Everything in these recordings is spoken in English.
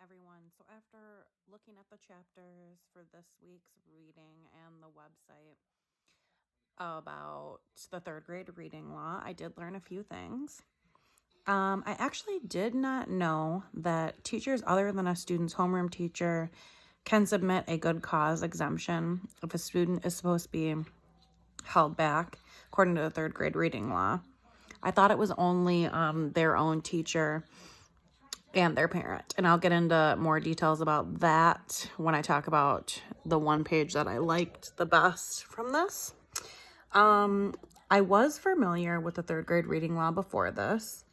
everyone. So after looking at the chapters for this week's reading and the website about the third grade reading law, I did learn a few things. I actually did not know that teachers other than a student's homeroom teacher can submit a good cause exemption if a student is supposed to be held back according to the third grade reading law. I thought it was only their own teacher and their parent. And I'll get into more details about that when I talk about the one page that I liked the best from this. I was familiar with the third grade reading law before this.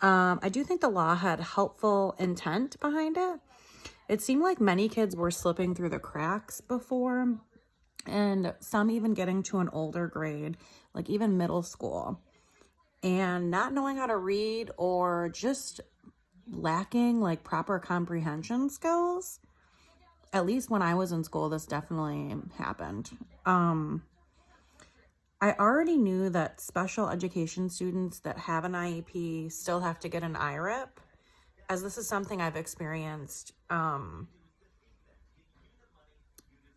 I do think the law had helpful intent behind it. It seemed like many kids were slipping through the cracks before, and some even getting to an older grade, like even middle school, and not knowing how to read or just lacking like proper comprehension skills. At least when I was in school, this definitely happened. I already knew that special education students that have an IEP still have to get an IRIP, as this is something I've experienced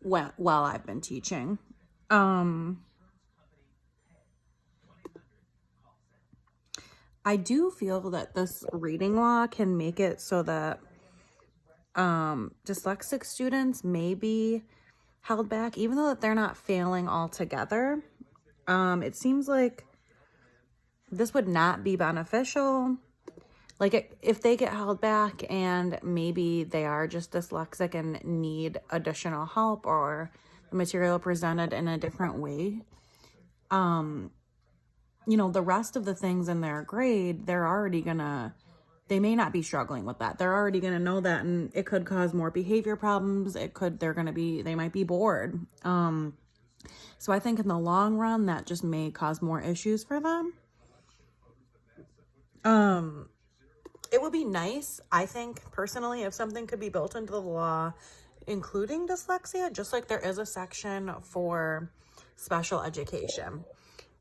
while I've been teaching. I do feel that this reading law can make it so that dyslexic students may be held back, even though that they're not failing altogether. It seems like this would not be beneficial. Like if they get held back and maybe they are just dyslexic and need additional help or the material presented in a different way, the rest of the things in their grade, they may not be struggling with that. They're already gonna know that, and it could cause more behavior problems. They might be bored. So I think in the long run, that just may cause more issues for them. It would be nice, I think, personally, if something could be built into the law, including dyslexia, just like there is a section for special education.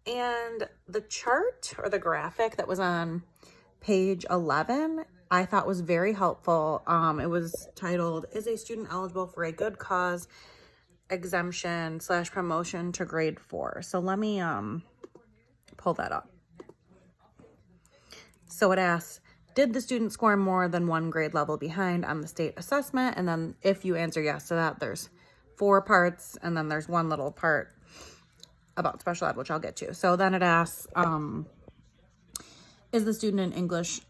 And the chart or the graphic that was on page 11, I thought was very helpful. It was titled, "Is a student eligible for a good cause exemption / promotion to grade 4?" So let me pull that up. So it asks, did the student score more than one grade level behind on the state assessment? And then if you answer yes to that, there's 4 parts, and then there's one little part about special ed, which I'll get to. So then it asks, is the student an English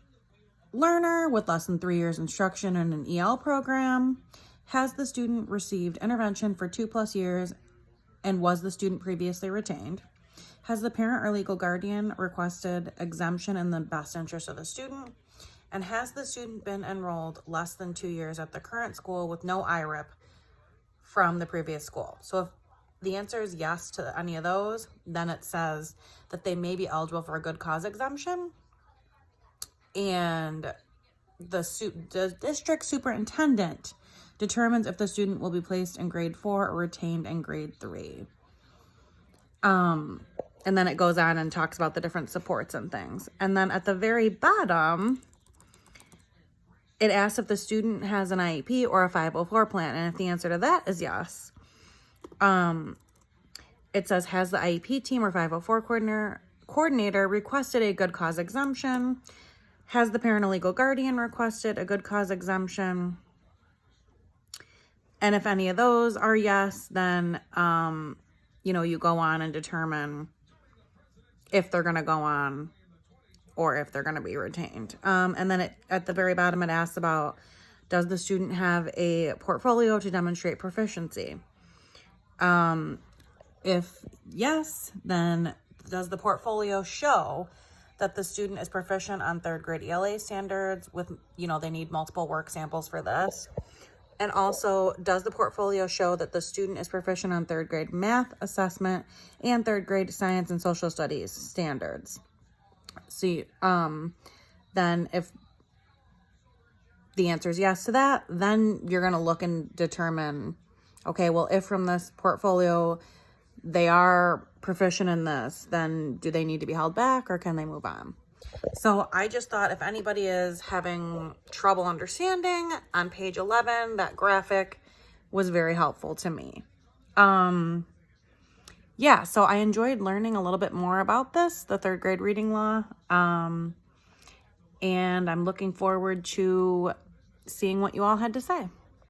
learner with less than 3 years instruction in an EL program? Has the student received intervention for 2+ years, and was the student previously retained? Has the parent or legal guardian requested exemption in the best interest of the student? And has the student been enrolled less than 2 years at the current school with no IRIP from the previous school? So if the answer is yes to any of those, then it says that they may be eligible for a good cause exemption. And the district superintendent determines if the student will be placed in grade 4 or retained in grade 3. And then it goes on and talks about the different supports and things. And then at the very bottom, it asks if the student has an IEP or a 504 plan. And if the answer to that is yes, it says, has the IEP team or 504 coordinator requested a good cause exemption? Has the parent or legal guardian requested a good cause exemption? And if any of those are yes, then, you go on and determine if they're going to go on or if they're going to be retained. And then at the very bottom, it asks about, does the student have a portfolio to demonstrate proficiency? If yes, then does the portfolio show that the student is proficient on third grade ELA standards with, they need multiple work samples for this? And also, does the portfolio show that the student is proficient on third grade math assessment and third grade science and social studies standards? See, then if the answer is yes to that, then you're going to look and determine, okay, well, if from this portfolio they are proficient in this, then do they need to be held back or can they move on? So I just thought if anybody is having trouble understanding, on page 11, that graphic was very helpful to me. Yeah, so I enjoyed learning a little bit more about this, the third grade reading law. And I'm looking forward to seeing what you all had to say.